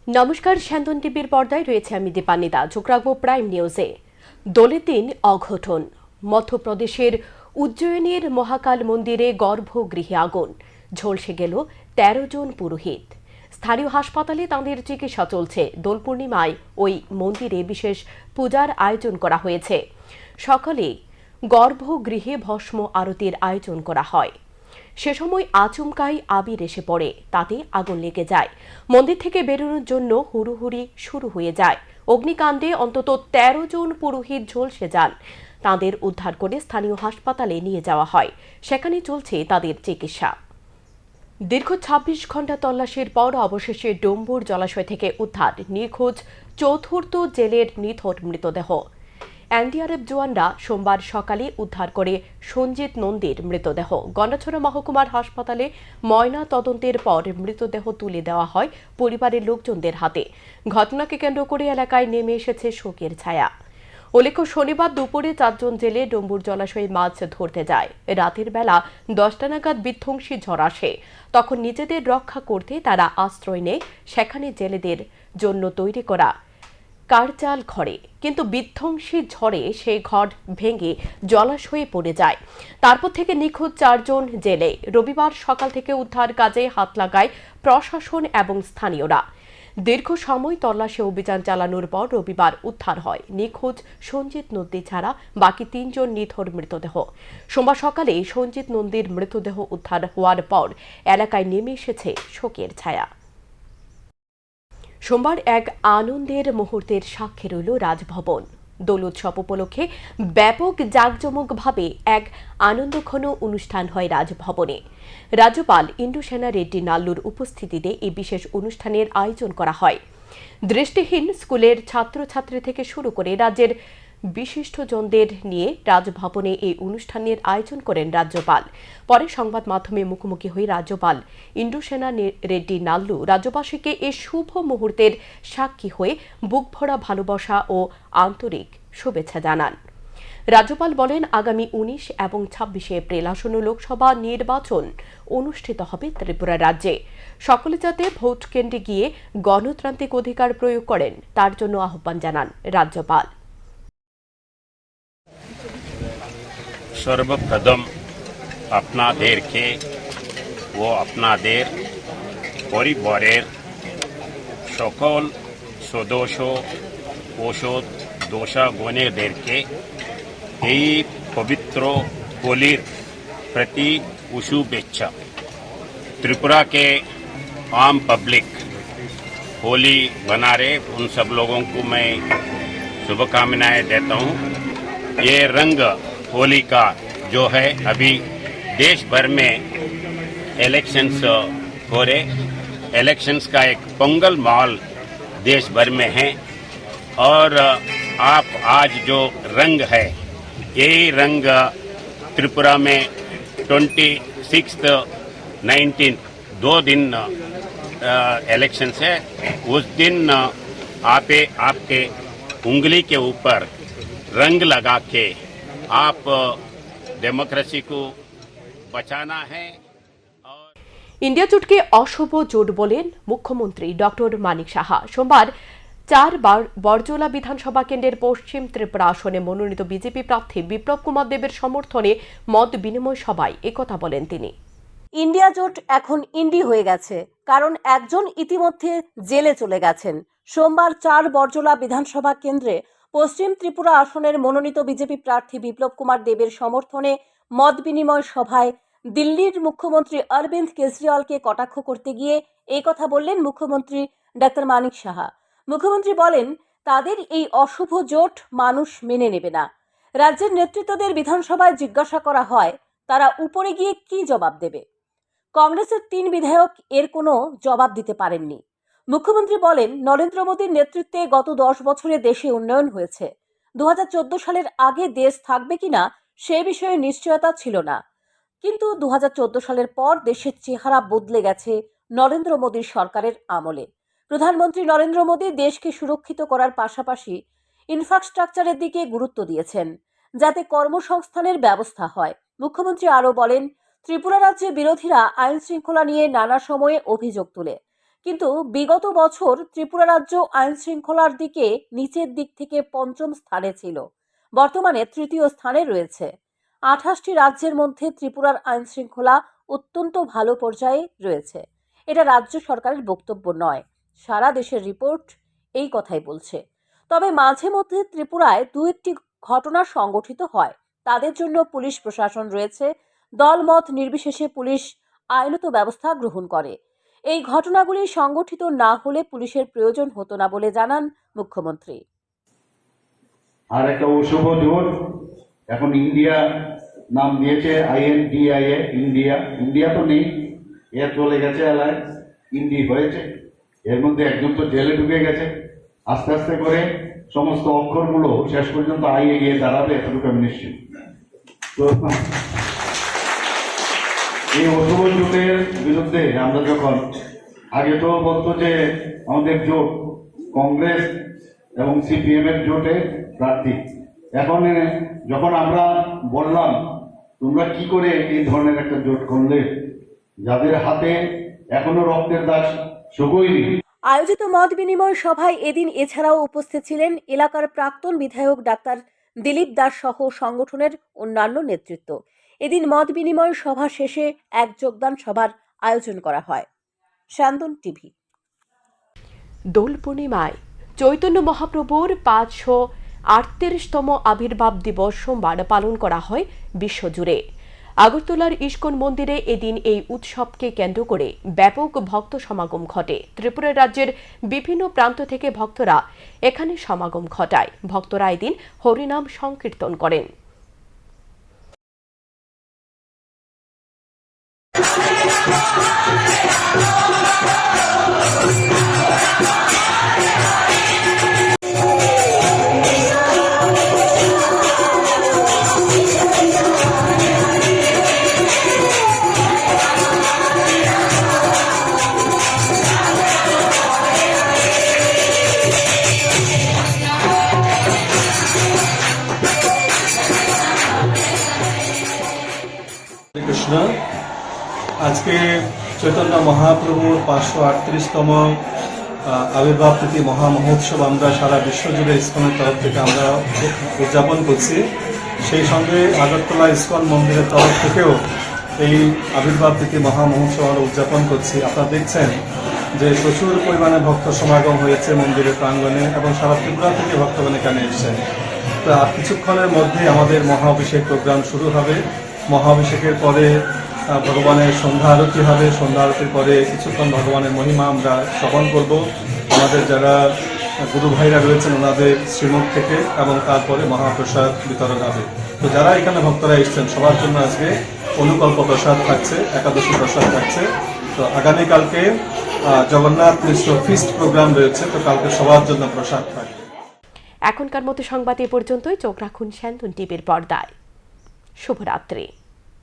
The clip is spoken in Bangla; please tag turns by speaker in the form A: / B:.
A: নমস্কার, স্যান্দন টিভির পর্দায় রয়েছে আমি দীপান্বিতা। চোখ রাখবো প্রাইম নিউজে। দোলের দিন অঘটন। মধ্যপ্রদেশের উজ্জয়িনীর মহাকাল মন্দিরে গর্ভগৃহে আগুন, ঝলসে গেল ১৩ জন পুরোহিত। স্থানীয় হাসপাতালে তাঁদের চিকিৎসা চলছে। দোল পূর্ণিমায় ওই মন্দিরে বিশেষ পূজার আয়োজন করা হয়েছে। সকালে গর্ভগৃহে ভস্ম আরতির আয়োজন করা হয়। সে সময় আচমকাই আবির এসে পড়ে, তাতে আগুন লেগে যায়। মন্দির থেকে বেরোনোর জন্য হুড়োহুড়ি শুরু হয়ে যায়। অগ্নিকাণ্ডে অন্তত ১৩ জন পুরোহিত ঝলসে যান। তাঁদের উদ্ধার করে স্থানীয় হাসপাতালে নিয়ে যাওয়া হয়। সেখানে চলছে তাদের চিকিৎসা। দীর্ঘ ২৬ ঘণ্টা তল্লাশির পর অবশেষে ডম্বুর জলাশয় থেকে উদ্ধার নিখোঁজ চতুর্থ জেলের নিথর মৃতদেহ। এনডিআরএফ জওয়ানরা সোমবার সকালে উদ্ধার করে সঞ্জিত নন্দীর মৃতদেহ গন্ডাছড়া মহকুমার হাসপাতালে ময়না তদন্তের পর মৃতদেহ তুলে দেওয়া হয় পরিবারের লোকজনদের হাতে। ঘটনাকে কেন্দ্র করে এলাকায় নেমে এসেছে শোকের ছায়া। উল্লেখ্য, শনিবার দুপুরে ৪ জন জেলে ডম্বুর জলাশয়ে মাছ ধরতে যায়। রাতের বেলা ১০টা নাগাদ বিধ্বংসী ঝড় আসে। তখন নিজেদের রক্ষা করতে তারা আশ্রয় নেয় সেখানে জেলেদের জন্য তৈরি করা কারচাল ঘরে। কিন্তু বিধ্বংসী ঝড়ে সেই ঘর ভেঙে জলাশয়ে পড়ে যায়। তারপর থেকে নিখোঁজ ৪ জন জেলে। রবিবার সকাল থেকে উদ্ধার কাজে হাত লাগায় প্রশাসন এবং স্থানীয়রা। দীর্ঘ সময় তল্লাশি অভিযান চালানোর পর রবিবার উদ্ধার হয় নিখোঁজ সঞ্জিত নন্দী ছাড়া বাকি ৩ জন নিথর মৃতদেহ। সোমবার সকালে সঞ্জিত নন্দীর মৃতদেহ উদ্ধার হওয়ার পর এলাকায় নেমে এসেছে শোকের ছায়া। সোমবার এক আনন্দের মুহূর্তের সাক্ষী রইল রাজভবন। দোল উৎসব উপলক্ষে ব্যাপক জাঁকজমকভাবে এক আনন্দঘন অনুষ্ঠান হয় রাজভবনে। রাজ্যপাল ইন্দুসেনা রেড্ডি নাল্লুর উপস্থিতিতে এই বিশেষ অনুষ্ঠানের আয়োজন করা হয়। দৃষ্টিহীন স্কুলের ছাত্রছাত্রী থেকে শুরু করে রাজ্যের বিশিষ্টজনদের নিয়ে রাজভবনে এই অনুষ্ঠানের আয়োজন করেন রাজ্যপাল। পরে সংবাদ মাধ্যমে মুখোমুখি হয়ে রাজ্যপাল ইন্দুসেনা রেড্ডি নাল্লু রাজ্যবাসীকে এই শুভ মুহূর্তের সাক্ষী হয়ে বুকভরা ভালোবাসা ও আন্তরিক শুভেচ্ছা জানান। রাজ্যপাল বলেন, আগামী ১৯ এবং ২৬ এপ্রিল আসন্ন লোকসভা নির্বাচন অনুষ্ঠিত হবে ত্রিপুরা রাজ্যে। সকলে যাতে ভোট কেন্দ্রে গিয়ে গণতান্ত্রিক অধিকার প্রয়োগ করেন তার জন্য আহ্বান জানান রাজ্যপাল।
B: সর্বপ্রথম আপনাদেরকে ও আপনাদের পরিবারের সকল সদস্য ওষুধ দোষাগুণীদেরকে এই पवित्र होलीर प्रति शुभेच्छा। त्रिपुरा के आम पब्लिक होली मना रहे, उन सब लोगों को मैं शुभकामनाएं देता हूं। ये रंग होली का जो है, अभी देश भर में इलेक्शंस हो रहे, इलेक्शंस का एक पोंगल माहौल देश भर में है। और आप आज जो रंग है, यही रंग त्रिपुरा में 26th 19th 2 दिन इलेक्शन है। उस दिन आपके उंगली के ऊपर रंग लगा के आप डेमोक्रेसी को बचाना है।
A: इंडिया জোটকে অশুভ জোট বলেন মুখ্যমন্ত্রী ডক্টর মানিক সাহা। সোমবার ৪ বরজলা বিধানসভা কেন্দ্রের পশ্চিম ত্রিপুরা আসনে মনোনীত বিজেপি প্রার্থী বিপ্লব কুমার দেবের সমর্থনে মত বিনিময় সভায় একথা বলেন তিনি।
C: ইন্ডিয়া জোট এখন ইন্ডি হয়ে গেছে, কারণ একজন ইতিমধ্যে জেলে চলে গেছেন। সোমবার ৪ বরজলা বিধানসভা কেন্দ্রে পশ্চিম ত্রিপুরা আসনের মনোনীত বিজেপি প্রার্থী বিপ্লব কুমার দেবের সমর্থনে মত বিনিময় সভায় দিল্লির মুখ্যমন্ত্রী অরবিন্দ কেজরিওয়ালকে কটাক্ষ করতে গিয়ে এই কথা বললেন মুখ্যমন্ত্রী ডক্টর মানিক সাহা। মুখ্যমন্ত্রী বলেন, তাদের এই অশুভ জোট মানুষ মেনে নেবে না। রাজ্যের নেতৃত্বদের বিধানসভায় জিজ্ঞাসা করা হয়, তারা উপরে গিয়ে কি জবাব দেবে। কংগ্রেসের ৩ বিধায়ক এর কোনো জবাব দিতে পারেননি। মুখ্যমন্ত্রী বলেন, নরেন্দ্র মোদীর নেতৃত্বে গত 10 বছরে দেশে উন্নয়ন হয়েছে। 2014 সালের আগে দেশ থাকবে কিনা সে বিষয়ে নিশ্চয়তা ছিল না, কিন্তু 2014 সালের পর দেশের চেহারা বদলে গেছে নরেন্দ্র মোদীর সরকারের আমলে। প্রধানমন্ত্রী নরেন্দ্র মোদী দেশকে সুরক্ষিত করার পাশাপাশি ইনফ্রাস্ট্রাকচারের দিকে গুরুত্ব দিয়েছেন, যাতে কর্মসংস্থানের ব্যবস্থা হয়। মুখ্যমন্ত্রী আরও বলেন, ত্রিপুরা রাজ্যে বিরোধীরা আইন শৃঙ্খলা নিয়ে নানা সময়ে অভিযোগ তুলে, কিন্তু বিগত বছর ত্রিপুরা রাজ্য আইন শৃঙ্খলার দিকে নিচের দিক থেকে পঞ্চম স্থানে ছিল, বর্তমানে তৃতীয় স্থানে রয়েছে। 28টি রাজ্যের মধ্যে ত্রিপুরার আইন শৃঙ্খলা অত্যন্ত ভালো পর্যায়ে রয়েছে। এটা রাজ্য সরকারের বক্তব্য নয়, সারা দেশের রিপোর্ট এই কথাই বলছে। তবে মাঝে মধ্যে ত্রিপুরায় দু একটি ঘটনা সংগঠিত হয়, তাদের জন্য পুলিশ প্রশাসন রয়েছে, দলমত নির্বিশেষে পুলিশ আইনত ব্যবস্থা গ্রহণ করে। এই ঘটনাগুলি সংগঠিত না হলে পুলিশের প্রয়োজন হতো না বলে জানান মুখ্যমন্ত্রী।
D: আর একটা অশুভ জোট এখন ইন্ডিয়া নাম দিয়েছে, INDIA, ইন্ডিয়া তো নেই, এর চলে গেছে এলাকায় ইন্ডি হয়েছে। এর মধ্যে একজন তো জেলে ঢুকে গেছে। আস্তে আস্তে করে সমস্ত অক্ষরগুলো শেষ পর্যন্ত আইয়ে গিয়ে দাঁড়াবে, এতটুকু আমি নিশ্চিত। তো এই অশুভ জোটের বিরুদ্ধে আমরা যখন আগে তো বলতো যে আমাদের জোট কংগ্রেস এবং CPM এর জোটে প্রার্থী, এখন যখন আমরা বললাম তোমরা কি করে এই ধরনের একটা জোট করলে, যাদের হাতে এখনো রক্তের দাগ শুকোয়নি।
C: আয়োজিত মত বিনিময় সভায় এদিন এছাড়াও উপস্থিত ছিলেন এলাকার প্রাক্তন বিধায়ক ডাক্তার দিলীপ দাস সহ সংগঠনের অন্যান্য নেতৃত্ব। এদিন মত বিনিময় সভা শেষে এক যোগদান সভার আয়োজন করা হয়। শান্তন টিভি।
A: দোল পূর্ণিমায় চৈতন্য মহাপ্রভুর 538তম আবির্ভাব দিবস সোমবার পালন করা হয় বিশ্বজুড়ে। আগরতলার ইস্কন মন্দিরে এদিন এই উৎসবকে কেন্দ্র করে ব্যাপক ভক্ত সমাগম ঘটে। ত্রিপুরা রাজ্যের বিভিন্ন প্রান্ত থেকে ভক্তরা এখানে সমাগম ঘটায়। ভক্তরা এদিন হরিনাম সংকীর্তন করেন।
E: কৃষ্ণ, আজকে চৈতন্য মহাপ্রভুর 538তম আবির্ভাব তিথি মহামহোৎসব আমরা সারা বিশ্বজুড়ে ইসকনের তরফ থেকে আমরা উদযাপন করছি। সেই সঙ্গে আগরতলা ইসকন মন্দিরের তরফ থেকেও এই আবির্ভাব তিথি মহামহোৎসব আমরা উদযাপন করছি। আপনারা দেখছেন যে প্রচুর পরিমাণে ভক্ত সমাগম হয়েছে মন্দিরের প্রাঙ্গণে এবং সারা ত্রিপুরা থেকে ভক্তগণ এখানে এসেছেন। তো আর কিছুক্ষণের মধ্যে আমাদের মহাঅভিষেক প্রোগ্রাম শুরু হবে। মহাঅভিষেকের পরে ভগবানের সন্ধ্যা আরতি হবে। সন্ধ্যা আরতির পরে কিছুক্ষণ ভগবানের মহিমা আমরা শ্রবণ করব আমাদের যারা গুরু ভাইরা রয়েছেন ওনাদের শ্রীমুখ থেকে, এবং তারপরে মহাপ্রসাদ বিতরণ হবে। তো যারা এখানে ভক্তরা এসছেন সবার জন্য আজকে অনুকল্প প্রসাদ থাকছে, একাদশী প্রসাদ থাকছে। তো আগামীকালকে জগন্নাথ মিশ্র ফিস্ট প্রোগ্রাম রয়েছে, তো কালকে সবার জন্য প্রসাদ থাকবে।
A: এখনকার মতো সংবাদ এ পর্যন্তই। চোখ রাখুন শান্তন টিভির পর্দায়। শুভরাত্রি।